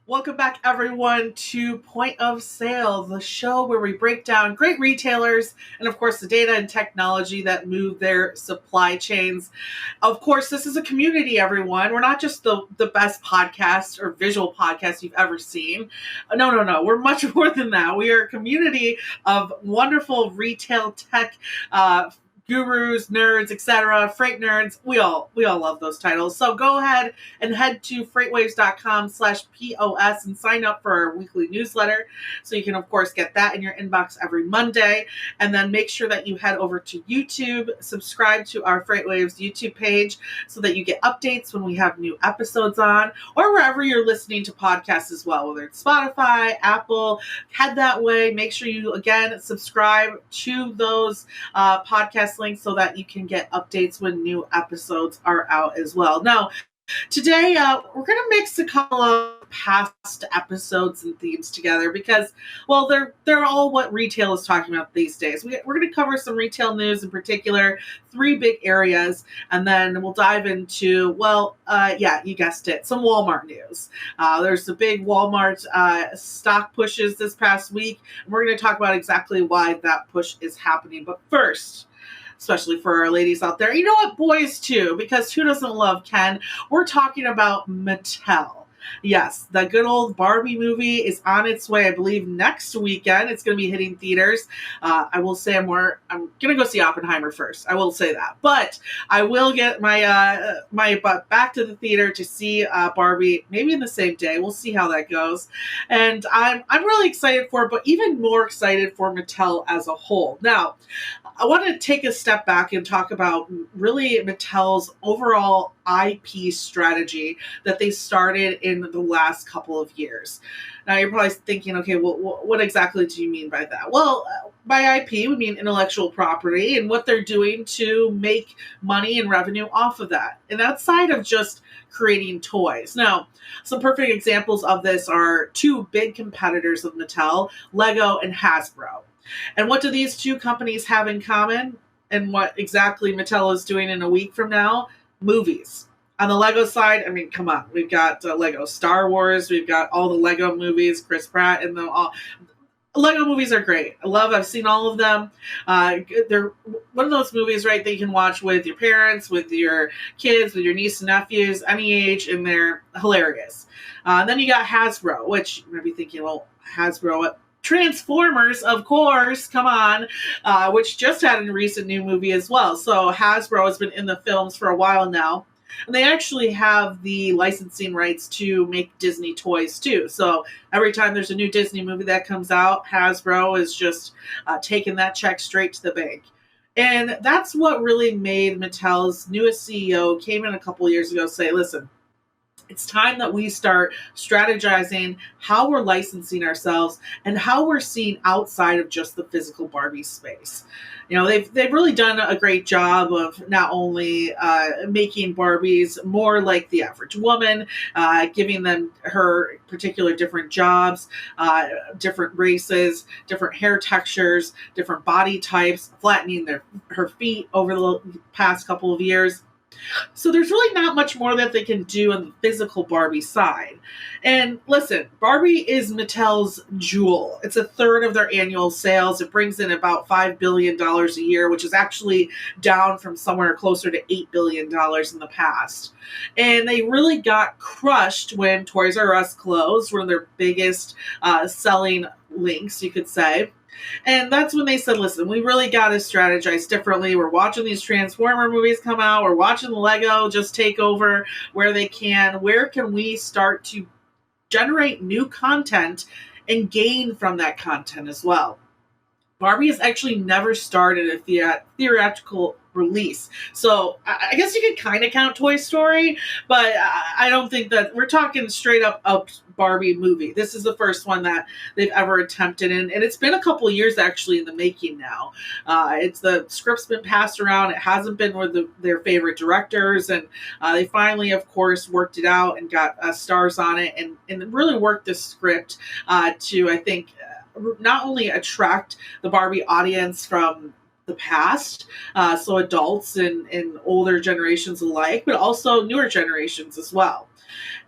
Welcome back, everyone, to Point of Sale, the show where we break down great retailers and, of course, the data and technology that move their supply chains. Of course, this is a community, everyone. We're not just the best podcast or visual podcast you've ever seen. No. We're much more than that. We are a community of wonderful retail tech gurus, nerds, etc., freight nerds. We all love those titles. So go ahead and head to freightwaves.com/POS and sign up for our weekly newsletter. So you can, of course, get that in your inbox every Monday. And then make sure that you head over to YouTube, subscribe to our FreightWaves YouTube page so that you get updates when we have new episodes on, or wherever you're listening to podcasts as well, whether it's Spotify, Apple. Head that way. Make sure you, again, subscribe to those podcasts links so that you can get updates when new episodes are out as well. Now, today we're going to mix a couple of past episodes and themes together because, well, they're all what retail is talking about these days. We're going to cover some retail news, in particular, 3 big areas, and then we'll dive into, you guessed it, some Walmart news. There's the big Walmart stock pushes this past week, and we're going to talk about exactly why that push is happening. But first, especially for our ladies out there, you know what, boys too, because who doesn't love Ken? We're talking about Mattel. Yes, the good old Barbie movie is on its way. I believe next weekend it's going to be hitting theaters. I will say I'm going to go see Oppenheimer first. I will say that, but I will get my butt back to the theater to see Barbie, maybe in the same day. We'll see how that goes, and I'm really excited for it, but even more excited for Mattel as a whole. Now, I want to take a step back and talk about really Mattel's overall IP strategy that they started in the last couple of years. Now, you're probably thinking, okay, well, what exactly do you mean by that? Well, by IP, we mean intellectual property and what they're doing to make money and revenue off of that. And outside of just creating toys. Now, some perfect examples of this are 2 big competitors of Mattel, Lego and Hasbro. And what do these 2 companies have in common? And what exactly Mattel is doing in a week from now? Movies. On the Lego side, I mean, come on. We've got Lego Star Wars. We've got all the Lego movies, Chris Pratt and all. Lego movies are great. I've seen all of them. They're one of those movies, right, that you can watch with your parents, with your kids, with your niece and nephews, any age, and they're hilarious. Then you got Hasbro, which you might be thinking, well, Hasbro, Transformers, of course, come on, which just had a recent new movie as well. So Hasbro has been in the films for a while now. And they actually have the licensing rights to make Disney toys too. So every time there's a new Disney movie that comes out, Hasbro is just taking that check straight to the bank. And that's what really made Mattel's newest CEO, came in a couple years ago, say, listen, it's time that we start strategizing how we're licensing ourselves and how we're seeing outside of just the physical Barbie space. You know, they've really done a great job of not only making Barbies more like the average woman, giving them her particular different jobs, different races, different hair textures, different body types, flattening her feet over the past couple of years. So there's really not much more that they can do on the physical Barbie side. And listen, Barbie is Mattel's jewel. It's a third of their annual sales. It brings in about $5 billion a year, which is actually down from somewhere closer to $8 billion in the past. And they really got crushed when Toys R Us closed, one of their biggest selling links, you could say. And that's when they said, listen, we really got to strategize differently. We're watching these Transformer movies come out. We're watching Lego just take over where they can. Where can we start to generate new content and gain from that content as well? Barbie has actually never started a theatrical release. So I guess you could kind of count Toy Story, but I don't think that we're talking straight up Barbie movie. This is the first one that they've ever attempted, and it's been a couple of years actually in the making now. It's the script's been passed around. It hasn't been with their favorite directors, and they finally, of course, worked it out and got stars on it, and really worked the script to, I think, not only attract the Barbie audience from the past, so adults and older generations alike, but also newer generations as well.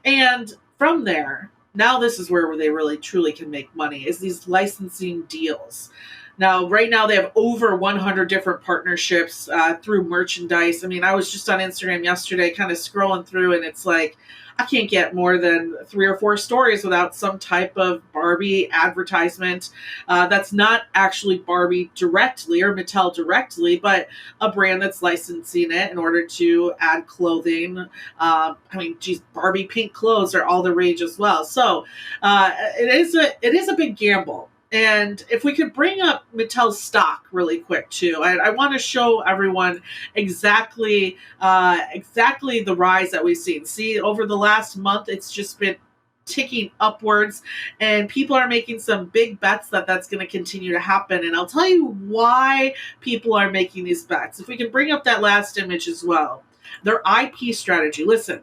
And from there, now this is where they really truly can make money, is these licensing deals. Now, right now, they have over 100 different partnerships through merchandise. I mean, I was just on Instagram yesterday kind of scrolling through, and it's like, I can't get more than 3 or 4 stories without some type of Barbie advertisement. That's not actually Barbie directly or Mattel directly, but a brand that's licensing it in order to add clothing. I mean, geez, Barbie pink clothes are all the rage as well. So it is a big gamble. And if we could bring up Mattel's stock really quick too, I want to show everyone exactly the rise that we've seen. See, over the last month, it's just been ticking upwards, and people are making some big bets that that's going to continue to happen. And I'll tell you why people are making these bets. If we can bring up that last image as well, their IP strategy. Listen,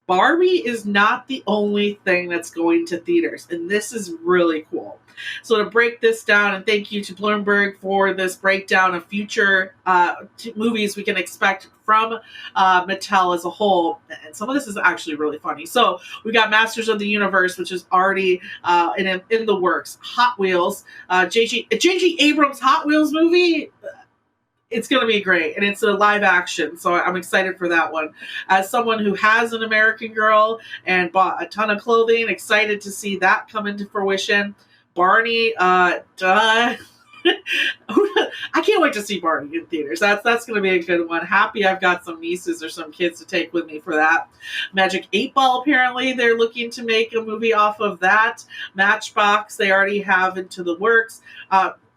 Barbie is not the only thing that's going to theaters, and this is really cool. So to break this down, and thank you to Bloomberg for this breakdown of future movies we can expect from Mattel as a whole. And some of this is actually really funny. So we got Masters of the Universe, which is already in the works. Hot Wheels, J.J. Abrams' Hot Wheels movie. It's going to be great, and it's a live action, so I'm excited for that one. As someone who has an American Girl and bought a ton of clothing, excited to see that come into fruition. Barney, duh. I can't wait to see Barney in theaters. That's going to be a good one. Happy I've got some nieces or some kids to take with me for that. Magic 8 Ball, apparently they're looking to make a movie off of that. Matchbox, they already have into the works.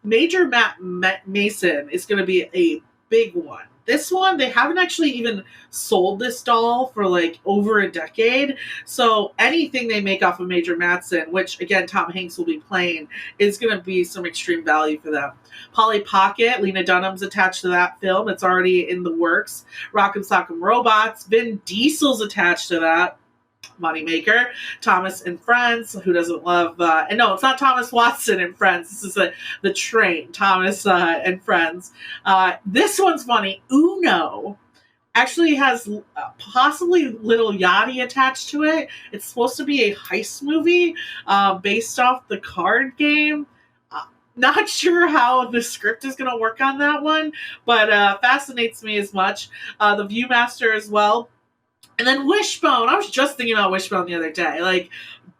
Major Matt Mason is going to be a big one. This one, they haven't actually even sold this doll for like over a decade. So anything they make off of Major Mattson, which again, Tom Hanks will be playing, is going to be some extreme value for them. Polly Pocket, Lena Dunham's attached to that film. It's already in the works. Rock'em Sock'em Robots, Vin Diesel's attached to that. Moneymaker. Thomas and Friends. Who doesn't love? And no, it's not Thomas Watson and Friends. This is the train. Thomas and Friends. This one's funny. Uno actually has possibly Little Yachty attached to it. It's supposed to be a heist movie based off the card game. Not sure how the script is going to work on that one, but fascinates me as much. The Viewmaster as well. And then Wishbone. I was just thinking about Wishbone the other day. Like,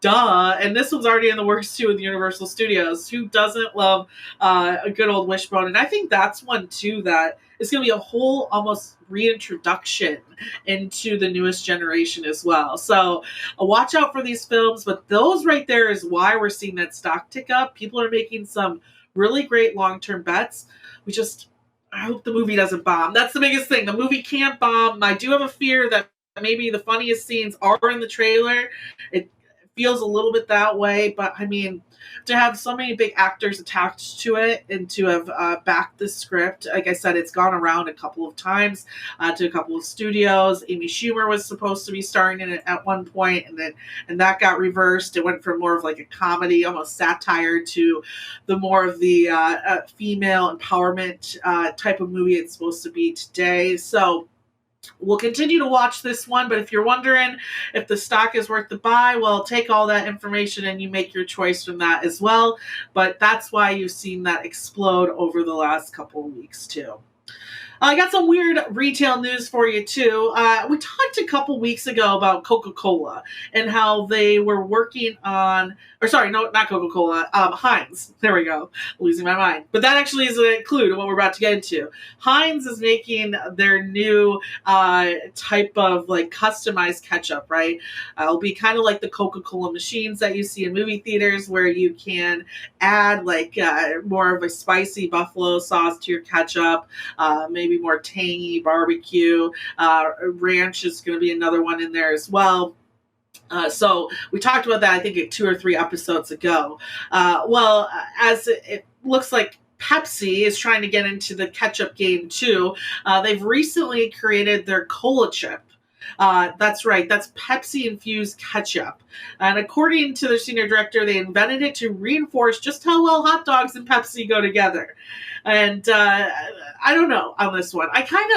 duh. And this one's already in the works, too, with Universal Studios. Who doesn't love a good old Wishbone? And I think that's one, too, that is going to be a whole almost reintroduction into the newest generation as well. So watch out for these films. But those right there is why we're seeing that stock tick up. People are making some really great long-term bets. I hope the movie doesn't bomb. That's the biggest thing. The movie can't bomb. I do have a fear that maybe the funniest scenes are in the trailer. It feels a little bit that way, but I mean, to have so many big actors attached to it and to have backed the script, like I said, it's gone around a couple of times to a couple of studios. Amy Schumer was supposed to be starring in it at one point, and that got reversed. It went from more of like a comedy, almost satire, to the more of the female empowerment type of movie it's supposed to be today. So we'll continue to watch this one, but if you're wondering if the stock is worth the buy, well, take all that information and you make your choice from that as well. But that's why you've seen that explode over the last couple of weeks too. I got some weird retail news for you, too. We talked a couple weeks ago about Coca-Cola and how they were working on, or sorry, no, not Coca-Cola, Heinz. There we go. Losing my mind. But that actually is a clue to what we're about to get into. Heinz is making their new type of like customized ketchup, right? It'll be kind of like the Coca-Cola machines that you see in movie theaters where you can add like more of a spicy buffalo sauce to your ketchup, maybe more tangy barbecue. Ranch is going to be another one in there as well. So we talked about that, I think, 2 or 3 episodes ago. As it looks like Pepsi is trying to get into the ketchup game too. They've recently created their cola chip. That's right. That's Pepsi infused ketchup. And according to their senior director, they invented it to reinforce just how well hot dogs and Pepsi go together. And I don't know on this one. I kind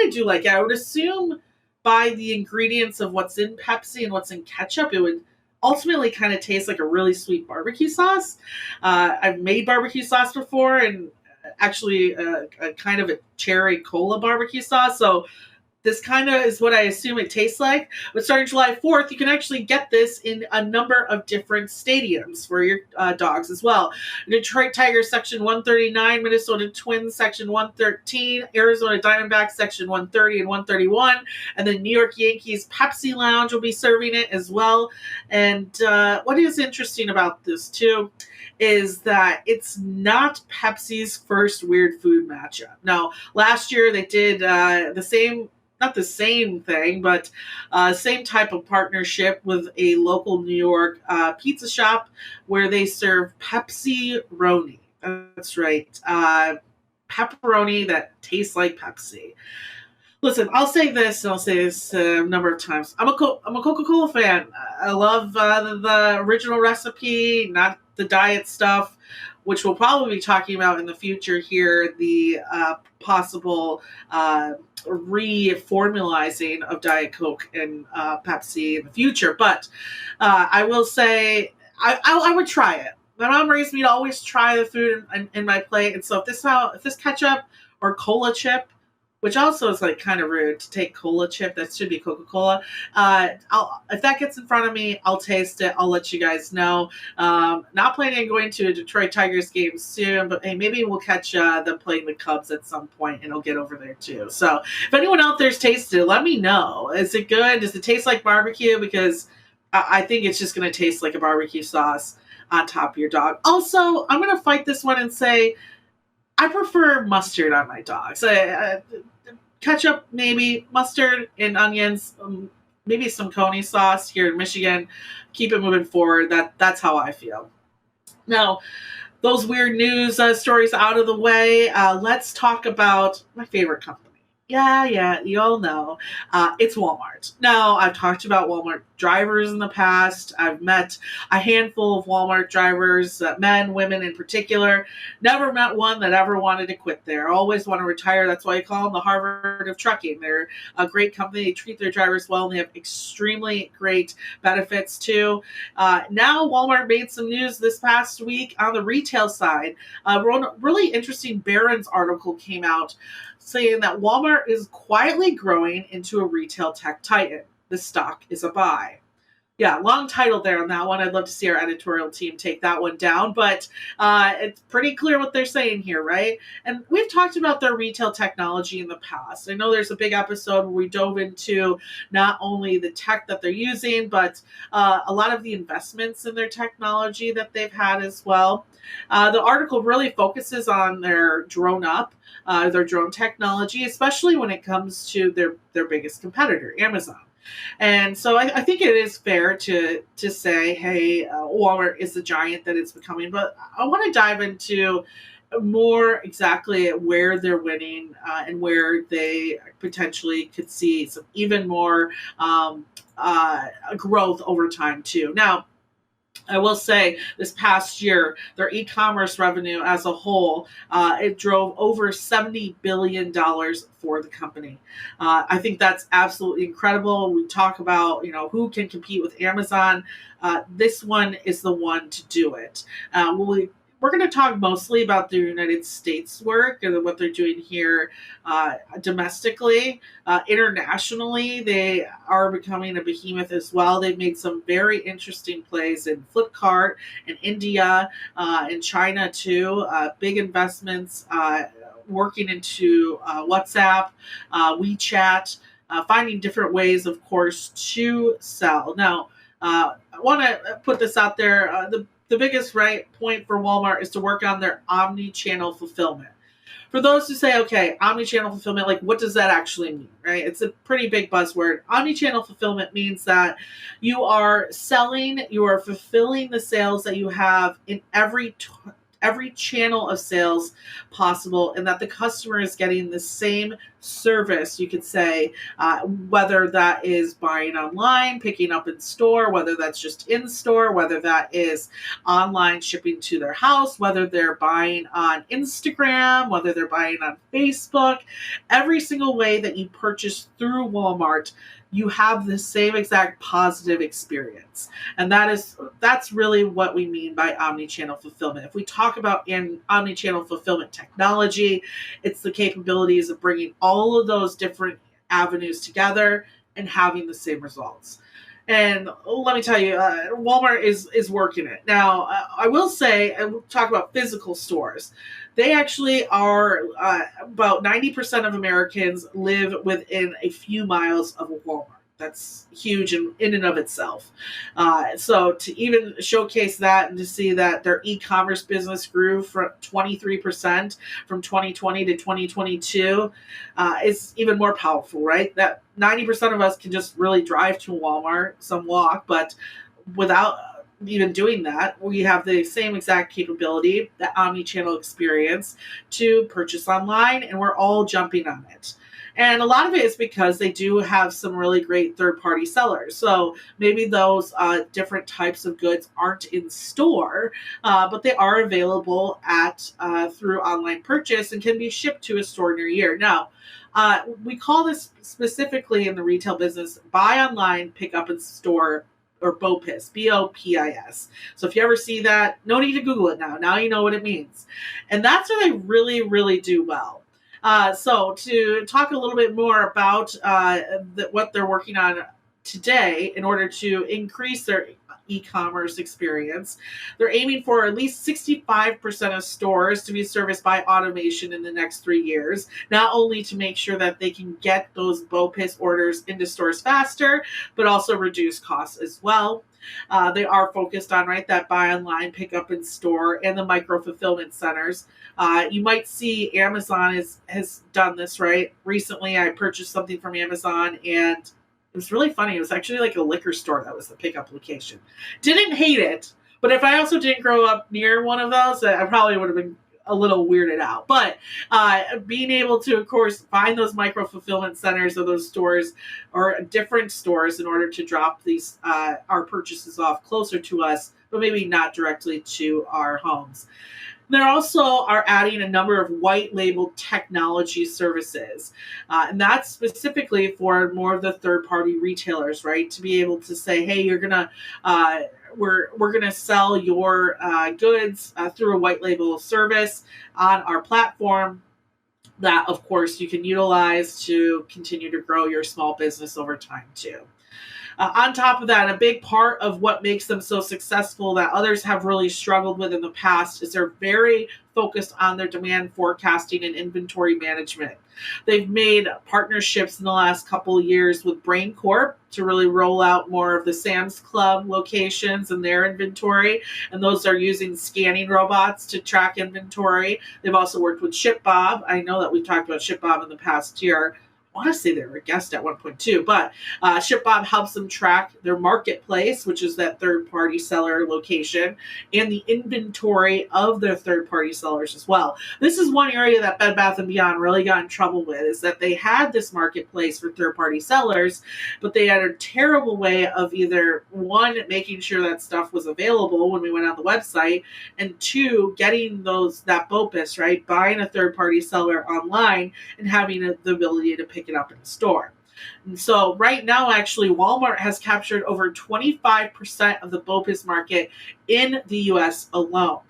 of do like it. I would assume by the ingredients of what's in Pepsi and what's in ketchup, it would ultimately kind of taste like a really sweet barbecue sauce. I've made barbecue sauce before, and actually a kind of a cherry cola barbecue sauce. So this kind of is what I assume it tastes like. But starting July 4th, you can actually get this in a number of different stadiums for your dogs as well. Detroit Tigers Section 139, Minnesota Twins Section 113, Arizona Diamondbacks Section 130 and 131, and then New York Yankees Pepsi Lounge will be serving it as well. And what is interesting about this too is that it's not Pepsi's first weird food matchup. Now, last year they did the same, not the same thing, but same type of partnership with a local New York pizza shop where they serve Pepsi-roni. That's right. Pepperoni that tastes like Pepsi. Listen, I'll say this, and I'll say this a number of times. I'm a Coca-Cola fan. I love the original recipe, not the diet stuff, which we'll probably be talking about in the future here, the possible reformulizing of Diet Coke and Pepsi in the future. But I will say I would try it. My mom raised me to always try the food in my plate. And so if this ketchup or cola chip, which also is like kind of rude to take cola chip, that should be Coca-Cola. If that gets in front of me, I'll taste it. I'll let you guys know. Not planning on going to a Detroit Tigers game soon, but hey, maybe we'll catch them playing the Cubs at some point, and I'll get over there too. So if anyone out there's tasted it, let me know. Is it good? Does it taste like barbecue? Because I think it's just going to taste like a barbecue sauce on top of your dog. Also, I'm going to fight this one and say I prefer mustard on my dogs. Ketchup, maybe, mustard and onions, maybe some Coney sauce here in Michigan. Keep it moving forward. That's how I feel. Now, those weird news stories out of the way, let's talk about my favorite company. Yeah, you all know. It's Walmart. Now, I've talked about Walmart drivers in the past. I've met a handful of Walmart drivers, men, women in particular. Never met one that ever wanted to quit there. Always want to retire. That's why I call them the Harvard of trucking. They're a great company. They treat their drivers well, and they have extremely great benefits too. Now, Walmart made some news this past week on the retail side. A really interesting Barron's article came out saying that Walmart is quietly growing into a retail tech titan. The stock is a buy. Yeah, long title there on that one. I'd love to see our editorial team take that one down, but it's pretty clear what they're saying here, right? And we've talked about their retail technology in the past. I know there's a big episode where we dove into not only the tech that they're using, but a lot of the investments in their technology that they've had as well. The article really focuses on their drone technology, especially when it comes to their biggest competitor, Amazon. And so I think it is fair to say, hey, Walmart is the giant that it's becoming. But I want to dive into more exactly where they're winning and where they potentially could see some even more growth over time too. Now, I will say this past year, their e-commerce revenue as a whole, it drove over $70 billion for the company. I think that's absolutely incredible. We talk about, who can compete with Amazon. This one is the one to do it. We're going to talk mostly about the United States work and what they're doing here domestically. Internationally, they are becoming a behemoth as well. They've made some very interesting plays in Flipkart, in India, in China too. Big investments working into WhatsApp, WeChat, finding different ways, of course, to sell. Now, I want to put this out there. The biggest point for Walmart is to work on their omni-channel fulfillment. For those who say, okay, omni-channel fulfillment, what does that actually mean, right? It's a pretty big buzzword. Omni-channel fulfillment means that you are fulfilling the sales that you have in every every channel of sales possible, and that the customer is getting the same service, you could say, whether that is buying online, picking up in store, whether that's just in store, whether that is online shipping to their house, whether they're buying on Instagram, whether they're buying on Facebook. Every single way that you purchase through Walmart, you have the same exact positive experience. And that's really what we mean by omni-channel fulfillment. If we talk about omni-channel fulfillment technology, it's the capabilities of bringing all of those different avenues together and having the same results. And let me tell you, Walmart is working it. Now, I will say, and we'll talk about physical stores. They actually are, about 90% of Americans live within a few miles of a Walmart. That's huge in and of itself. So to even showcase that and to see that their e-commerce business grew from 23% from 2020 to 2022 is even more powerful, right? That 90% of us can just really drive to Walmart, some walk, but without even doing that, we have the same exact capability, that omni-channel experience, to purchase online, and we're all jumping on it. And a lot of it is because they do have some really great third-party sellers. So maybe those different types of goods aren't in store, but they are available at through online purchase and can be shipped to a store near you. Now, we call this specifically in the retail business buy online, pick up in store, or BOPIS, BOPIS. So if you ever see that, no need to Google it now. Now you know what it means. And that's where they really, really do well. So to talk a little bit more about what they're working on today in order to increase their e-commerce experience, they're aiming for at least 65% of stores to be serviced by automation in the next 3 years, not only to make sure that they can get those BOPIS orders into stores faster, but also reduce costs as well. They are focused on, right, that buy online, pick up in store, and the micro fulfillment centers. You might see Amazon has done this, right? Recently, I purchased something from Amazon, and it was really funny. It was actually like a liquor store that was the pickup location. Didn't hate it, but if I also didn't grow up near one of those, I probably would have been a little weirded out. But being able to, of course, find those micro fulfillment centers or those stores or different stores in order to drop these our purchases off closer to us, but maybe not directly to our homes. They also are adding a number of white label technology services. And that's specifically for more of the third party retailers, right? To be able to say, hey, you're going to, we're going to sell your goods through a white label service on our platform that, of course, you can utilize to continue to grow your small business over time too. On top of that, a big part of what makes them so successful that others have really struggled with in the past is they're very focused on their demand forecasting and inventory management. They've made partnerships in the last couple of years with Brain Corp to really roll out more of the Sam's Club locations and their inventory, and those are using scanning robots to track inventory. They've also worked with ShipBob. I know that we've talked about ShipBob in the past year. I want to say they were a guest at one point too, but ShipBob helps them track their marketplace, which is that third-party seller location, and the inventory of their third-party sellers as well. This is one area that Bed Bath & Beyond really got in trouble with, is that they had this marketplace for third-party sellers, but they had a terrible way of either, one, making sure that stuff was available when we went on the website, and two, getting that BOPIS, right, buying a third-party seller online and having the ability to pick it up in the store. And so right now, actually, Walmart has captured over 25% of the BOPIS market in the U.S. alone.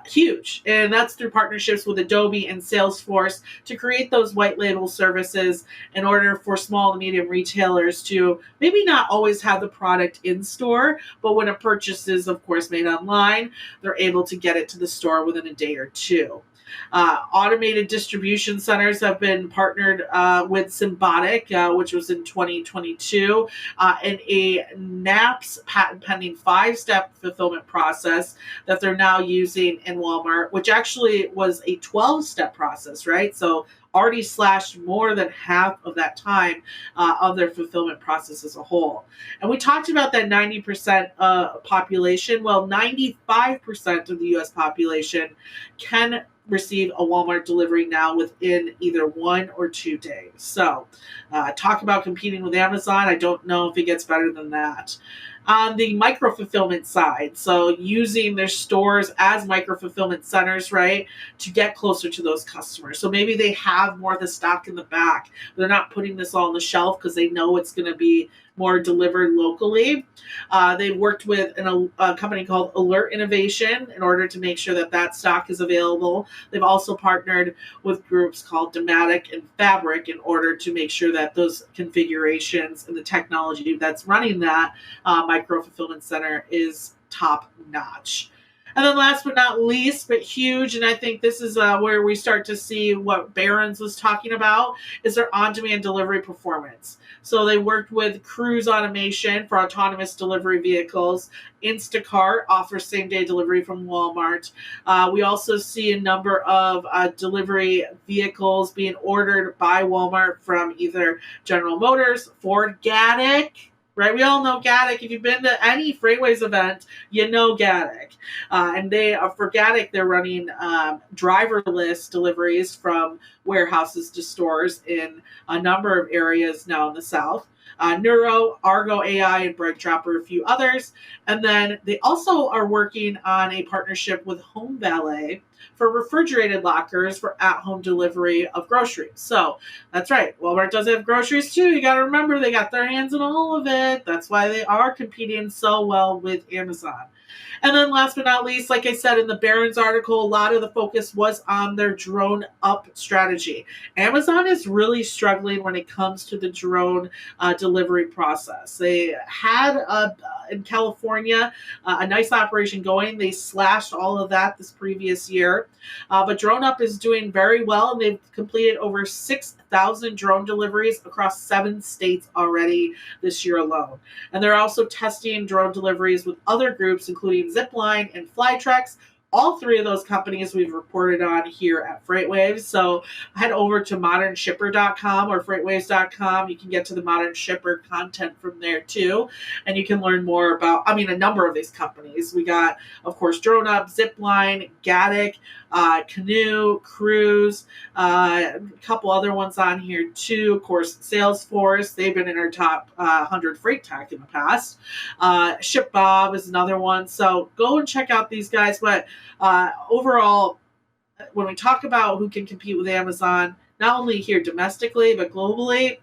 Huge. And that's through partnerships with Adobe and Salesforce to create those white label services in order for small and medium retailers to maybe not always have the product in store, but when a purchase is, of course, made online, they're able to get it to the store within a day or two. Automated distribution centers have been partnered with Symbotic, which was in 2022, and a NAPS patent pending 5-step fulfillment process that they're now using in Walmart, which actually was a 12-step process, right? So already slashed more than half of that time of their fulfillment process as a whole. And we talked about that 90% population. Well, 95% of the U.S. population can receive a Walmart delivery now within either 1 or 2 days. So talk about competing with Amazon. I don't know if it gets better than that. On the micro fulfillment side, so using their stores as micro fulfillment centers, right, to get closer to those customers. So maybe they have more of the stock in the back. They're not putting this all on the shelf because they know it's going to be more delivered locally. They worked with a company called Alert Innovation in order to make sure that that stock is available. They've also partnered with groups called Dematic and Fabric in order to make sure that those configurations and the technology that's running that micro fulfillment center is top notch. And then last but not least, but huge, and I think this is where we start to see what Barron's was talking about, is their on-demand delivery performance. So they worked with Cruise Automation for autonomous delivery vehicles. Instacart offers same-day delivery from Walmart. We also see a number of delivery vehicles being ordered by Walmart from either General Motors, Ford, Gatic. Right, we all know Gatic. If you've been to any FreightWaves event, you know Gatic. And they, for Gatic, they're running driverless deliveries from warehouses to stores in a number of areas now in the South. Neuro, Argo AI, and BrightDrop are a few others. And then they also are working on a partnership with Home Valet for refrigerated lockers for at-home delivery of groceries. So that's right. Walmart does have groceries too. You got to remember they got their hands on all of it. That's why they are competing so well with Amazon. And then last but not least, like I said in the Barron's article, a lot of the focus was on their drone up strategy. Amazon is really struggling when it comes to the drone delivery process. They had in California a nice operation going. They slashed all of that this previous year. But Drone Up is doing very well, and they've completed over 6,000 drone deliveries across 7 states already this year alone. And they're also testing drone deliveries with other groups, including Zipline and Flytrex. All 3 of those companies we've reported on here at FreightWaves. So head over to modernshipper.com or freightwaves.com. You can get to the Modern Shipper content from there too. And you can learn more about, a number of these companies. We got, of course, Drone Up, Zipline, Gatic, Canoe, Cruise, a couple other ones on here too. Of course, Salesforce, they've been in our top 100 freight tech in the past. ShipBob is another one. So go and check out these guys. But overall, when we talk about who can compete with Amazon, not only here domestically, but globally,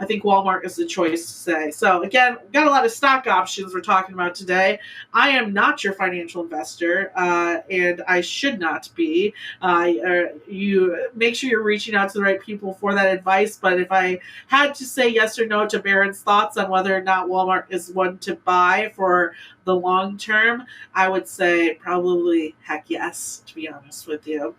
I think Walmart is the choice to say. So again, we've got a lot of stock options we're talking about today. I am not your financial investor, and I should not be. You make sure you're reaching out to the right people for that advice. But if I had to say yes or no to Barron's thoughts on whether or not Walmart is one to buy for the long term, I would say probably heck yes, to be honest with you.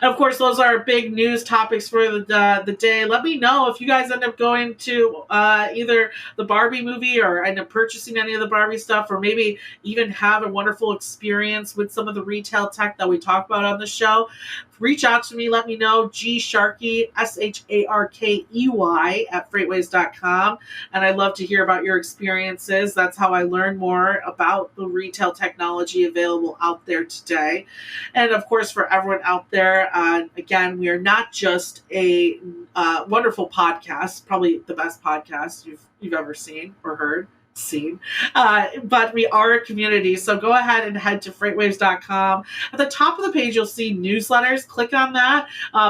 And of course, those are big news topics for the day. Let me know if you guys end up going to either the Barbie movie or end up purchasing any of the Barbie stuff, or maybe even have a wonderful experience with some of the retail tech that we talk about on the show. Reach out to me. Let me know. Sharkey, SHARKEY at freightwaves.com. And I'd love to hear about your experiences. That's how I learn more about the retail technology available out there today. And of course, for everyone out there, again, we are not just a wonderful podcast, probably the best podcast you've ever seen or heard. But we are a community, so go ahead and head to freightwaves.com. At the top of the page, you'll see newsletters. Click on that.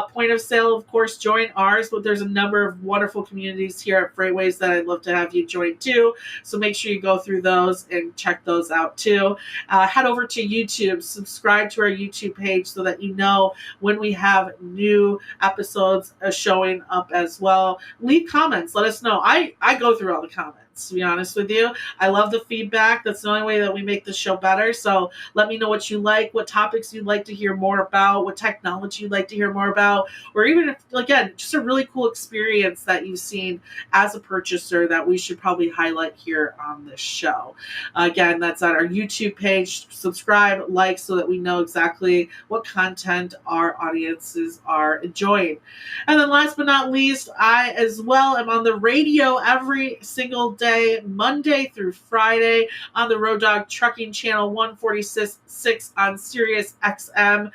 Point of sale, of course, join ours, but there's a number of wonderful communities here at FreightWaves that I'd love to have you join too, so make sure you go through those and check those out too. Head over to YouTube, subscribe to our YouTube page so that you know when we have new episodes showing up as well. Leave comments, let us know. I go through all the comments. minutes, to be honest with you. I love the feedback. That's the only way that we make the show better. So let me know what you like, what topics you'd like to hear more about, what technology you'd like to hear more about, or even if, again, just a really cool experience that you've seen as a purchaser that we should probably highlight here on this show. Again, that's on our YouTube page. Subscribe, like, so that we know exactly what content our audiences are enjoying. And then last but not least, I as well am on the radio every single day, Monday through Friday, on the Road Dog Trucking Channel 146 on Sirius XM.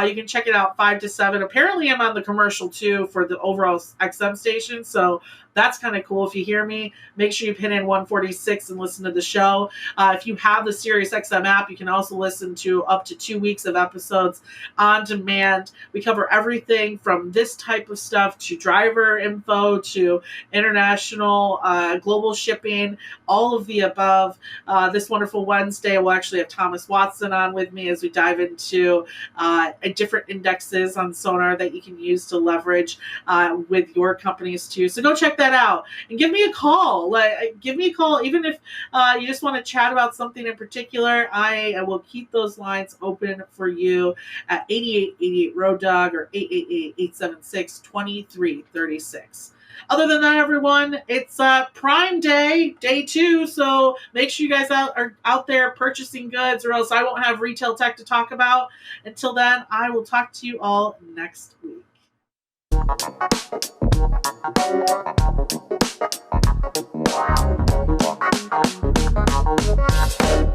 You can check it out 5 to 7. Apparently, I'm on the commercial too for the overall XM station. So that's kind of cool. If you hear me, make sure you pin in 146 and listen to the show. If you have the SiriusXM app, you can also listen to up to 2 weeks of episodes on demand. We cover everything from this type of stuff to driver info to international, global shipping, all of the above. This wonderful Wednesday, we'll actually have Thomas Watson on with me as we dive into different indexes on Sonar that you can use to leverage with your companies too. So go check that out and give me a call. Give me a call, even if you just want to chat about something in particular. I will keep those lines open for you at 8888 Road Dog or 888-876-2336. Other than that, everyone, it's Prime Day, day 2, so make sure you guys are out there purchasing goods, or else I won't have retail tech to talk about. Until then, I will talk to you all next week. Wow.